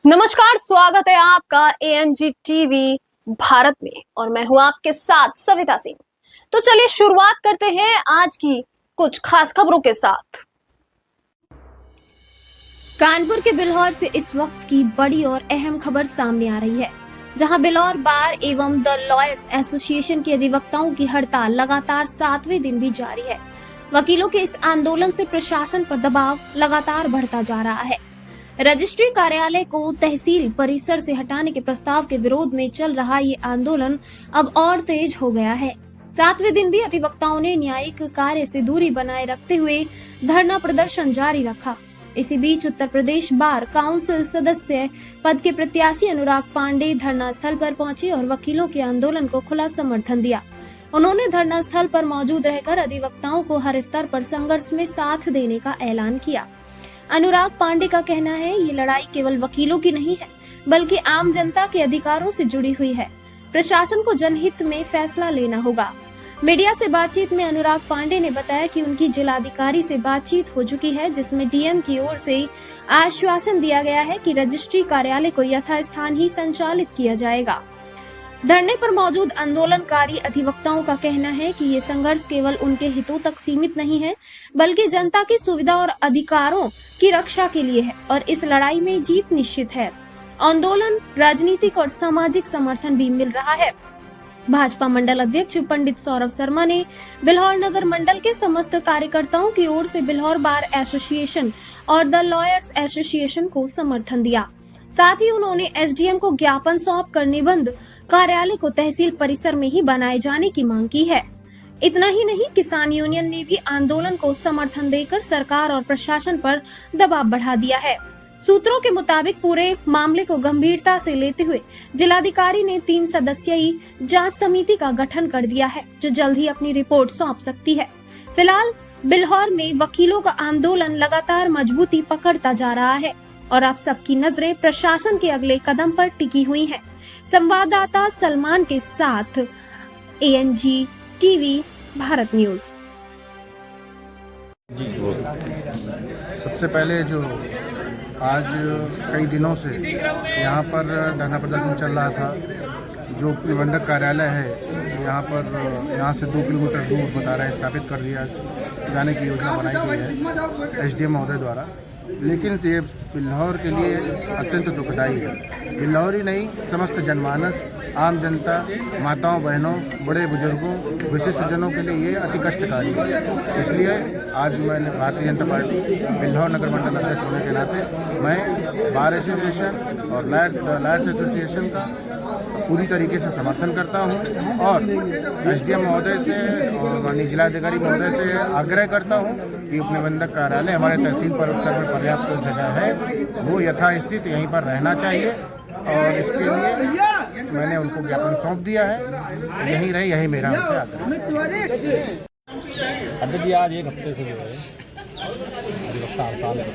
नमस्कार, स्वागत है आपका एएनजी टीवी भारत में और मैं हूं आपके साथ सविता सिंह। तो चलिए शुरुआत करते हैं आज की कुछ खास खबरों के साथ। कानपुर के बिल्हौर से इस वक्त की बड़ी और अहम खबर सामने आ रही है, जहां बिल्हौर बार एवं द लॉयर्स एसोसिएशन के अधिवक्ताओं की हड़ताल लगातार 7वें दिन भी जारी है। वकीलों के इस आंदोलन से प्रशासन पर दबाव लगातार बढ़ता जा रहा है। रजिस्ट्री कार्यालय को तहसील परिसर से हटाने के प्रस्ताव के विरोध में चल रहा ये आंदोलन अब और तेज हो गया है। 7वें दिन भी अधिवक्ताओं ने न्यायिक कार्य से दूरी बनाए रखते हुए धरना प्रदर्शन जारी रखा। इसी बीच उत्तर प्रदेश बार काउंसिल सदस्य पद के प्रत्याशी अनुराग पांडे धरना स्थल पर पहुंचे और वकीलों के आंदोलन को खुला समर्थन दिया। उन्होंने धरना स्थल पर मौजूद रहकर अधिवक्ताओं को हर स्तर पर संघर्ष में साथ देने का ऐलान किया। अनुराग पांडे का कहना है, ये लड़ाई केवल वकीलों की नहीं है, बल्कि आम जनता के अधिकारों से जुड़ी हुई है। प्रशासन को जनहित में फैसला लेना होगा। मीडिया से बातचीत में अनुराग पांडे ने बताया कि उनकी जिलाधिकारी से बातचीत हो चुकी है, जिसमें डीएम की ओर से आश्वासन दिया गया है कि रजिस्ट्री कार्यालय को यथास्थान ही संचालित किया जाएगा। धरने पर मौजूद आंदोलनकारी अधिवक्ताओं का कहना है कि ये संघर्ष केवल उनके हितों तक सीमित नहीं है, बल्कि जनता की सुविधा और अधिकारों की रक्षा के लिए है और इस लड़ाई में जीत निश्चित है। आंदोलन राजनीतिक और सामाजिक समर्थन भी मिल रहा है। भाजपा मंडल अध्यक्ष पंडित सौरभ शर्मा ने बिल्हौर नगर मंडल के समस्त कार्यकर्ताओं की ओर से बिल्हौर बार एसोसिएशन और द लॉयर्स एसोसिएशन को समर्थन दिया। साथ ही उन्होंने एसडीएम को ज्ञापन सौंप कर निबंध कार्यालय को तहसील परिसर में ही बनाए जाने की मांग की है। इतना ही नहीं, किसान यूनियन ने भी आंदोलन को समर्थन देकर सरकार और प्रशासन पर दबाव बढ़ा दिया है। सूत्रों के मुताबिक पूरे मामले को गंभीरता से लेते हुए जिलाधिकारी ने 3 सदस्यीय जांच समिति का गठन कर दिया है, जो जल्द ही अपनी रिपोर्ट सौंप सकती है। फिलहाल बिल्हौर में वकीलों का आंदोलन लगातार मजबूती पकड़ता जा रहा है और अब सबकी नजरें प्रशासन के अगले कदम पर टिकी हुई हैं। संवाददाता सलमान के साथ एएनजी टीवी भारत न्यूज। सबसे पहले जो आज कई दिनों से यहाँ पर धरना प्रदर्शन चल रहा था, जो निबंधक कार्यालय है यहाँ से 2 किलोमीटर दूर बता रहा है स्थापित कर दिया जाने की योजना बनाई गई है एसडीएम महोदय द्वारा। लेकिन ये बिल्हौर के लिए अत्यंत दुखदायी है। बिल्हौर ही नहीं, समस्त जनमानस, आम जनता, माताओं बहनों, बड़े बुजुर्गों, विशिष्ट जनों के लिए ये अति कष्टकारी है। इसलिए आज मैंने भारतीय जनता पार्टी बिल्हौर नगर मंडल अध्यक्ष होने के नाते मैं बार एसोसिएशन और लॉयर्स एसोसिएशन का पूरी तरीके से समर्थन करता हूं और एसडीएम महोदय से और माननीय जिलाधिकारी महोदय से आग्रह करता हूं कि उपनिबंधक कार्यालय हमारे तहसील परिसर में पर्याप्त जगह है, वो यथास्थित यहीं पर रहना चाहिए और इसके लिए मैंने उनको ज्ञापन सौंप दिया है। यहीं रहे, यही मेरा उनसे आग्रह। अध्यक्ष जी, आज 1 हफ्ते से जो है अधिवक्ता हड़ताल है।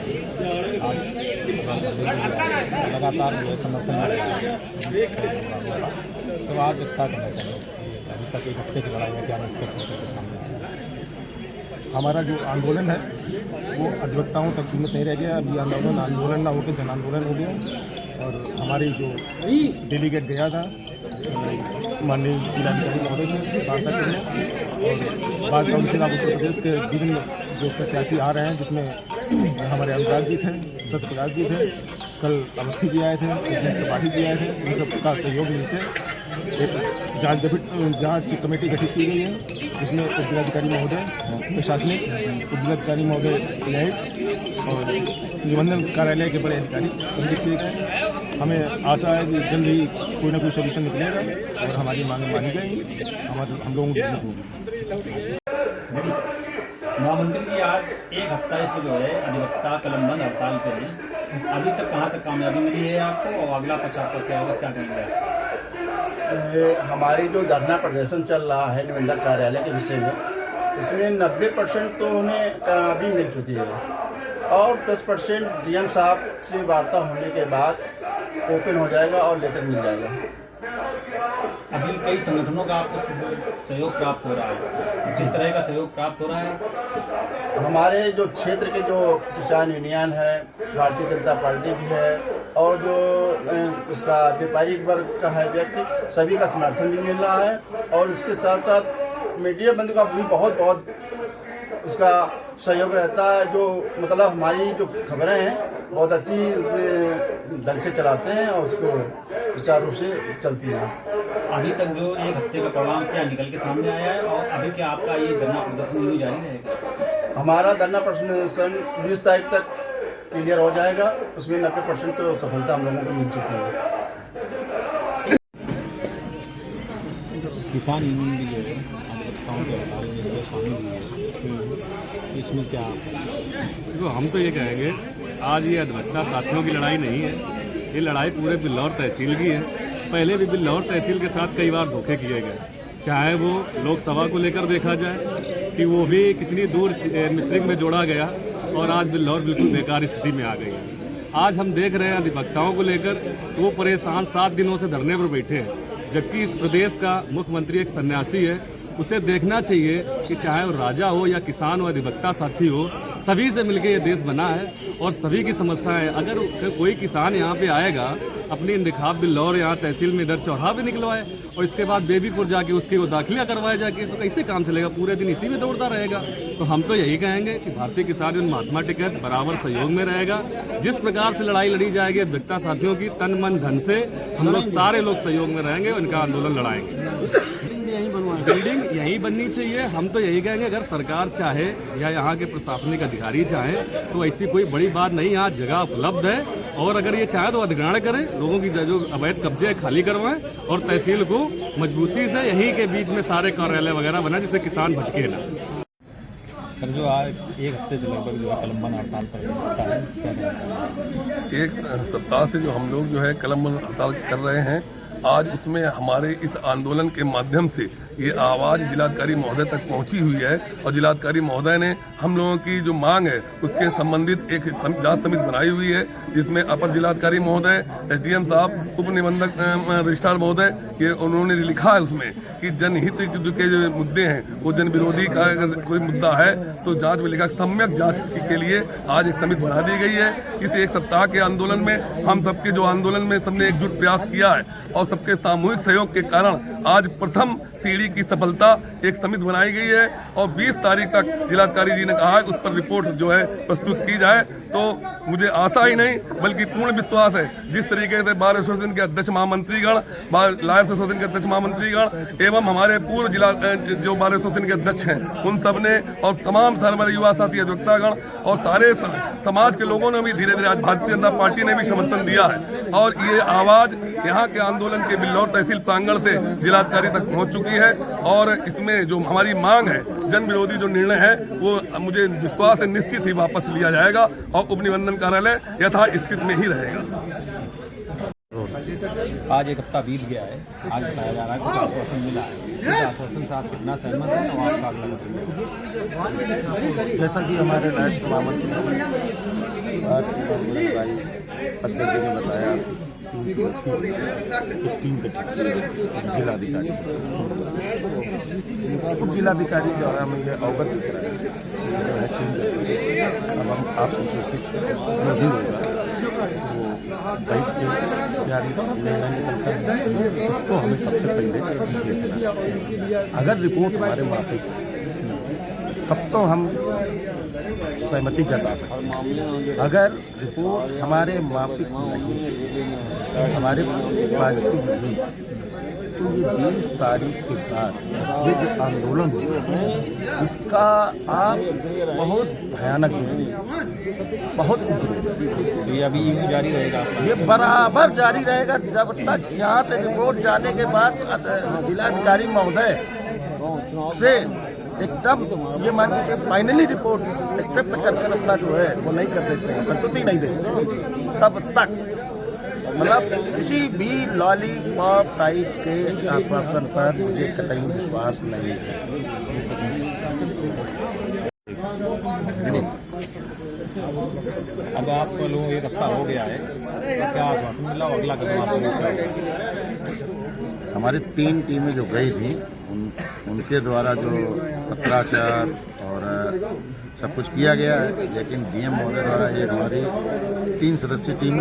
आज लगातार जो है समर्थन मिल रहा है, तो आज क्या करना चाहिए? अभी तक 1 हफ्ते की लड़ाई में क्या निष्कर्ष के सामने आया? हमारा जो आंदोलन है वो अधिवक्ताओं तक सीमित नहीं रह गया। अभी आंदोलन ना होकर जन आंदोलन हो गया और हमारी जो डेलीगेट गया था माननीय जिलाधिकारी महोदय से वार्ता करने और bar council of Uttar Pradesh के विभिन्न जो प्रत्याशी आ रहे हैं, जिसमें हमारे अनुराग जी थे, सत्यप्रकाश जी थे, कल अवस्थी जी आए थे, त्रिपाठी जी आए थे। इन सब का सहयोग मिलते एक जांच कमेटी गठित की गई है, जिसमें उप जिलाधिकारी महोदय प्रशासनिक, उप जिलाधिकारी महोदय न्यायिक और निबंधन कार्यालय के बड़े अधिकारी सम्मिलित किए गए। हमें आशा है कि जल्द ही कोई ना कोई सोल्यूशन निकलेगा और हमारी मांगें मानी जाएंगी, हम लोगों की जीत होगी। महामंत्री जी, आज 1 हफ्ता से जो है अधिवक्ता कलमबंद हड़ताल पे हैं। अभी तक कहाँ तक कामयाबी मिली है आपको और अगला पक्ष आपका क्या होगा, क्या करेंगे? हमारी जो धरना प्रदर्शन चल रहा है निबंधक कार्यालय के विषय में, इसमें 90% तो उन्हें कामयाबी मिल चुकी है और 10% डीएम साहब से वार्ता होने के बाद ओपन हो जाएगा और लेटर मिल जाएगा। अभी कई संगठनों का आपको सहयोग प्राप्त हो रहा है, जिस तरह का सहयोग प्राप्त हो रहा है? हमारे जो क्षेत्र के जो किसान यूनियन है, भारतीय जनता पार्टी भी है, और जो उसका व्यापारिक वर्ग का है व्यक्ति, सभी का समर्थन भी मिल रहा है। और इसके साथ साथ मीडिया बंधु का भी बहुत बहुत उसका सहयोग रहता है, जो मतलब हमारी जो खबरें हैं बहुत अच्छी ढंग से चलाते हैं और उसको सुचारू रूप से चलती है। अभी तक जो एक हफ्ते का परिणाम क्या निकल के सामने आया है और अभी क्या आपका ये धरना प्रदर्शन यूं जारी रहेगा? हमारा धरना प्रदर्शन 20 तारीख तक क्लियर हो जाएगा। उसमें 90% तो सफलता हम लोगों को मिल चुकी है। किसान यूनियन भी जो है अधिवक्ताओं के हड़ताल में जो शामिल हुई है, इसमें क्या? तो हम तो ये कहेंगे, आज ये अधिवक्ता साथियों की लड़ाई नहीं है, ये लड़ाई पूरे बिल्लौर तहसील की है। पहले भी बिल्लौर तहसील के साथ कई बार धोखे किए गए, चाहे वो लोकसभा को लेकर देखा जाए कि वो भी कितनी दूर मिस्त्रिक में जोड़ा गया और आज बिल्लौर बिल्कुल बेकार स्थिति में आ गई है। आज हम देख रहे हैं अधिवक्ताओं को लेकर वो परेशान 7 दिनों से धरने पर बैठे हैं, जबकि इस प्रदेश का मुख्यमंत्री एक सन्यासी है। उसे देखना चाहिए कि चाहे वो राजा हो या किसान हो, अधिवक्ता साथी हो, सभी से मिलकर ये देश बना है और सभी की समस्याएं। अगर कोई किसान यहाँ पे आएगा अपनी इंतखाब बिल्लौर यहाँ तहसील में इधर चौराहा पे निकलवाए और इसके बाद बेबीपुर जाके उसकी वो दाखिला करवाए जाके, तो कैसे काम चलेगा? पूरे दिन इसी में दौड़ता रहेगा। तो हम तो यही कहेंगे कि भारतीय किसान यूनियन महात्मा टिकैत बराबर सहयोग में रहेगा। जिस प्रकार से लड़ाई लड़ी जाएगी अधिवक्ता साथियों की, तन मन धन से हम लोग सारे लोग सहयोग में रहेंगे और इनका आंदोलन लड़ाएंगे। बिल्डिंग यही बननी चाहिए। हम तो यही कहेंगे, अगर सरकार चाहे या यहाँ के प्रशासनिक अधिकारी चाहें तो ऐसी कोई बड़ी बात नहीं, यहाँ जगह उपलब्ध है और अगर ये चाहे तो अधिग्रहण करें, लोगों की जो अवैध कब्जे खाली करवाएं और तहसील को मजबूती से यहीं के बीच में सारे कार्यालय वगैरह बनाए जिससे किसान भटके ना। सर, जो आज एक हफ्ते से लगभग जो है कलमबंद हड़ताल पर है, क्या कहना है? एक सप्ताह से जो हम लोग जो है कलमबंद हड़ताल कर रहे हैं, आज उसमें हमारे इस आंदोलन के माध्यम से ये आवाज़ जिलाधिकारी महोदय तक पहुंची हुई है और जिलाधिकारी महोदय ने हम लोगों की जो मांग है उसके संबंधित एक जांच समिति बनाई हुई है, जिसमें अपर जिलाधिकारी महोदय, एसडीएम साहब, उप निबंधक रजिस्ट्रार महोदय, ये उन्होंने लिखा है उसमें कि जनहित के जो मुद्दे हैं वो जन विरोधी का अगर कोई मुद्दा है तो जांच में लिखा, सम्यक जांच के लिए आज एक समिति बना दी गई है। इस एक सप्ताह के आंदोलन में हम सबके जो आंदोलन में सबने एकजुट प्रयास किया है और सबके सामूहिक सहयोग के कारण आज प्रथम सीढ़ी की सफलता एक समिति बनाई गई है और 20 तारीख तक जिलाधिकारी जी ने कहा है उस पर रिपोर्ट जो है प्रस्तुत की जाए। तो मुझे आशा ही नहीं बल्कि पूर्ण विश्वास है, जिस तरीके से बार एसोसिएशन के अध्यक्ष महामंत्रीगण, लॉयर्स एसोसिएशन के अध्यक्ष महामंत्रीगण एवं हमारे पूर्व जिला जो बार एसोसिएशन के अध्यक्ष हैं उन सब ने और तमाम सारे हमारे युवा साथी अधिवक्तागण और सारे समाज के लोगों ने भी धीरे धीरे आज भारतीय जनता पार्टी ने भी समर्थन दिया है और ये आवाज़ यहाँ के आंदोलन के बिल्लौर तहसील प्रांगण से जिलाधिकारी तक पहुँच चुकी है और इसमें जो हमारी मांग है, जन विरोधी जो निर्णय है, वो मुझे विश्वास है निश्चित ही वापस लिया जाएगा और उप निबंधन कार्यालय यथास्थिति में ही रहेगा। आज एक हफ्ता बीत गया है, आज बताया जा रहा है कुछ आश्वासन मिला है, इस आश्वासन से आप कितना सहमत हैं और आपका अगला नतीजा? जैसा कि हमारे राज्य के महामंत्री अध्यक्ष जी ने बताया, 3 सदस्यीय टीम गठित की जिलाधिकारी उप जिलाधिकारी द्वारा मुझे अवगत भी कराया है। अब हम आपको सूचित जो भी होगा वो बैठ के तैयारी निर्णय निकलता है, उसको हमें सबसे पहले देखना। अगर रिपोर्ट हमारे माफिक तब तो हम सहमति जता सकते हैं, अगर रिपोर्ट हमारे माफिक नहीं, हमारे पॉजिटिव नहीं, तो ये 20 तारीख के बाद ये जो आंदोलन है इसका आप बहुत भयानक, बहुत उग्र, ये अभी यूँ जारी रहेगा? ये बराबर जारी रहेगा जब तक यहाँ से रिपोर्ट जाने के बाद जिलाधिकारी महोदय से एकदम ये मान लीजिए फाइनली रिपोर्ट एक्सेप्ट कर अपना जो है वो नहीं कर देते हैं, संतुष्टि नहीं देते, तब तक मतलब किसी भी लॉलीपॉप टाइप के आश्वासन पर मुझे कतई विश्वास नहीं है। अब आप लोगों एक हफ्ता हो गया है, तो क्या आश्वासन मिला? अगला कदम आप लोगों का? हमारी 3 टीमें जो गई थी उनके द्वारा जो पत्राचार और सब कुछ किया गया है, लेकिन डीएम महोदय द्वारा एक हमारी 3 सदस्यीय टीम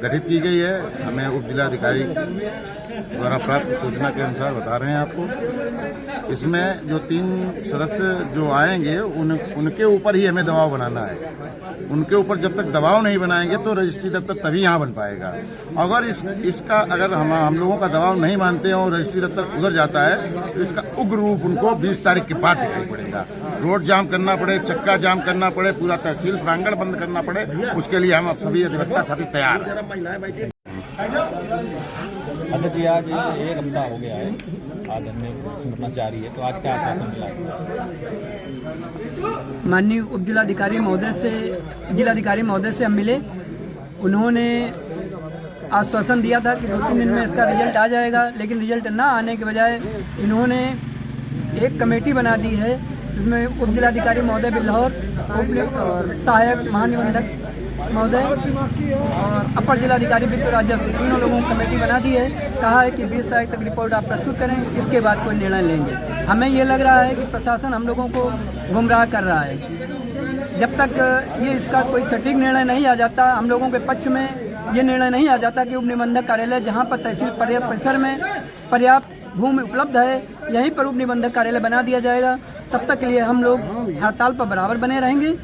गठित की गई है। हमें उप जिलाधिकारी द्वारा प्राप्त सूचना के अनुसार बता रहे हैं आपको। इसमें जो 3 सदस्य जो आएंगे उनके ऊपर ही हमें दबाव बनाना है। उनके ऊपर जब तक दबाव नहीं बनाएंगे तो रजिस्ट्री दफ्तर तभी यहाँ बन पाएगा। अगर इसका अगर हम लोगों का दबाव नहीं मानते हैं और रजिस्ट्री दफ्तर उधर जाता है तो इसका उग्र रूप उनको 20 तारीख के बाद दिखाई पड़ेगा। रोड जाम करना पड़े, चक्का जाम करना पड़े, पूरा तहसील प्रांगण बंद करना पड़े, उसके लिए हम सभी अधिवक्ता साथी तैयार हैं। अध्यक्ष जी, आज 1 हफ्ता हो गया है, आज धरने संगठन जारी है, तो आज क्या आश्वासन मिला है? माननीय उप जिलाधिकारी महोदय से हम मिले। उन्होंने आश्वासन दिया था कि 2-3 दिन में इसका रिजल्ट आ जाएगा, लेकिन रिजल्ट ना आने के बजाय इन्होंने एक कमेटी बना दी है जिसमें उप जिलाधिकारी महोदय बिल्हौर और सहायक महानिबंधक महोदय और अपर जिलाधिकारी वित्त राजस्व, तीनों लोगों की कमेटी बना दी है। कहा है कि 20 तारीख तक रिपोर्ट आप प्रस्तुत करें, इसके बाद कोई निर्णय लेंगे। हमें ये लग रहा है कि प्रशासन हम लोगों को गुमराह कर रहा है। जब तक ये इसका कोई सटीक निर्णय नहीं आ जाता, हम लोगों के पक्ष में ये निर्णय नहीं आ जाता कि उप निबंधक कार्यालय जहाँ पर तहसील परिसर में पर्याप्त भूमि उपलब्ध है, यहीं पर उप निबंधक कार्यालय बना दिया जाएगा। तब तक के लिए हम लोग हड़ताल पर बराबर बने रहेंगे।